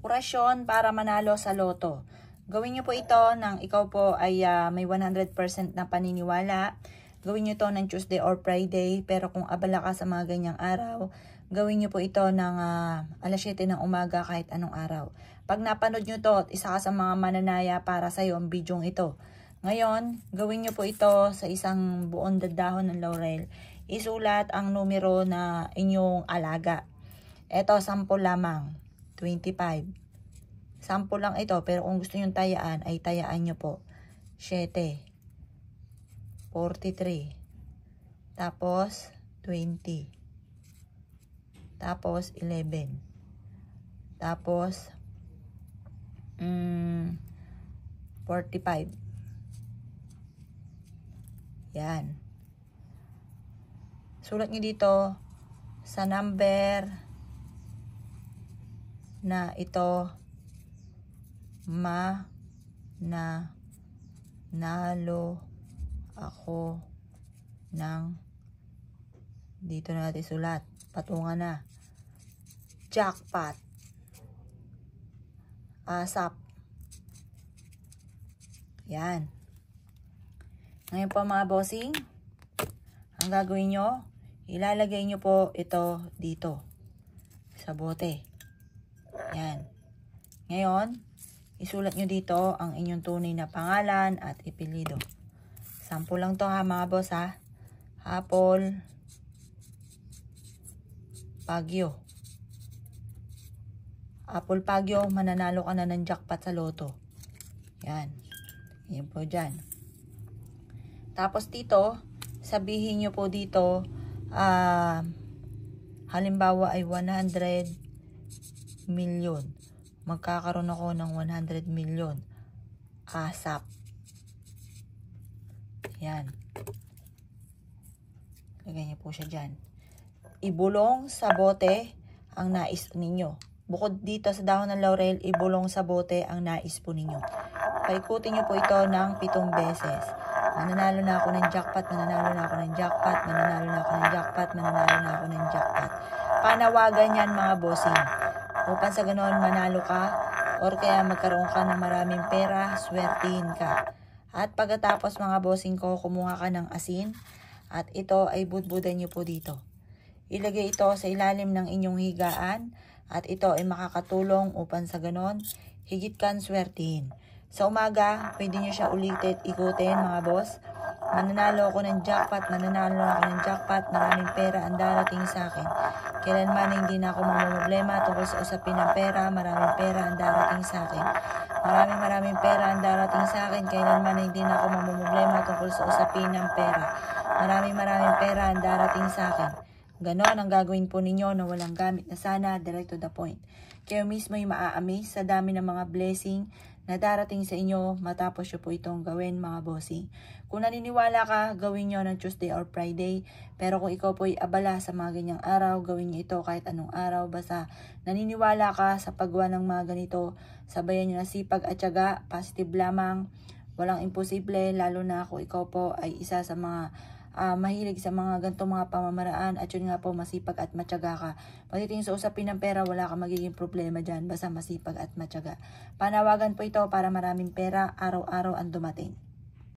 Orasyon para manalo sa loto. Gawin nyo po ito nang ikaw po ay may 100% na paniniwala. Gawin nyo ito ng Tuesday or Friday. Pero kung abala ka sa mga ganyang araw, gawin nyo po ito ng alas 7 ng umaga kahit anong araw. Pag napanood nyo to, isa ka sa mga mananaya para sa iyo ang bidyong ito. Ngayon, gawin nyo po ito sa isang buong dahon ng laurel. Isulat ang numero na inyong alaga. Ito, 10 lamang. 25. 10 lang ito, pero kung gusto nyo tayaan, ay tayaan nyo po. 7. 43. Tapos, 20. Tapos, 11. Tapos, 45. Yan. Sulat nyo dito sa number na ito nalo ako ng dito natin sulat patungan na jackpot asap. Yan. Ngayon po mga bossing, ang gagawin nyo, ilalagay nyo po ito dito sa bote. Yan. Ngayon, isulat nyo dito ang inyong tunay na pangalan at apelyido. 10 lang to ha mga boss ha. Apple Pagyo. Apple Pagyo, mananalo ka na ng jackpot sa loto. Yan. Yan po dyan. Tapos dito, sabihin nyo po dito, halimbawa ay 100 million. Magkakaroon ako ng 100 million. Asap. Yan. Lagyan niyo po siya dyan. Ibulong sa bote ang nais ninyo. Bukod dito sa dahon ng laurel, ibulong sa bote ang nais po ninyo. Paikutin niyo po ito ng 7 beses. Mananalo na ako ng jackpot, mananalo na ako ng jackpot, mananalo na ako ng jackpot, mananalo na ako ng jackpot. Panawagan yan mga bossing. Upang sa ganoon manalo ka or kaya magkaroon ka ng maraming pera, swertihin ka. At pagkatapos mga bossing ko, kumuha ka ng asin at ito ay budbudan nyo po dito. Ilagay ito sa ilalim ng inyong higaan at ito ay makakatulong upang sa ganoon higit kang swertihin. Sa umaga, pwede nyo siya ulitin, ikutin mga boss. Mananalo ako ng jackpot, mananalo ako ng jackpot, maraming pera ang darating sa akin. Kailanman hindi na ako mamumblema tungkol sa usapin ng pera, maraming pera ang darating sa akin. Maraming pera ang darating sa akin, kailanman hindi na ako mamumblema tungkol sa usapin ng pera. Maraming pera ang darating sa akin. Ganon ang gagawin po ninyo na walang gamit na sana, direct to the point. Kayo mismo yung maa-amaze sa dami ng mga blessing na darating sa inyo matapos nyo po itong gawin mga bossing. Kung naniniwala ka, gawin nyo ng Tuesday or Friday. Pero kung ikaw po ay abala sa mga ganyang araw, gawin nyo ito kahit anong araw. Basta naniniwala ka sa paggawa ng mga ganito, sabayan nyo na sipag at tiyaga, positive lamang, walang imposible, lalo na kung ikaw po ay isa sa mga mahilig sa mga ganitong mga pamamaraan at yun nga po masipag at matyaga ka. Pagdating sa usapin ng pera, wala kang magiging problema dyan, basta masipag at matyaga. Panawagan po ito para maraming pera, araw-araw ang dumating.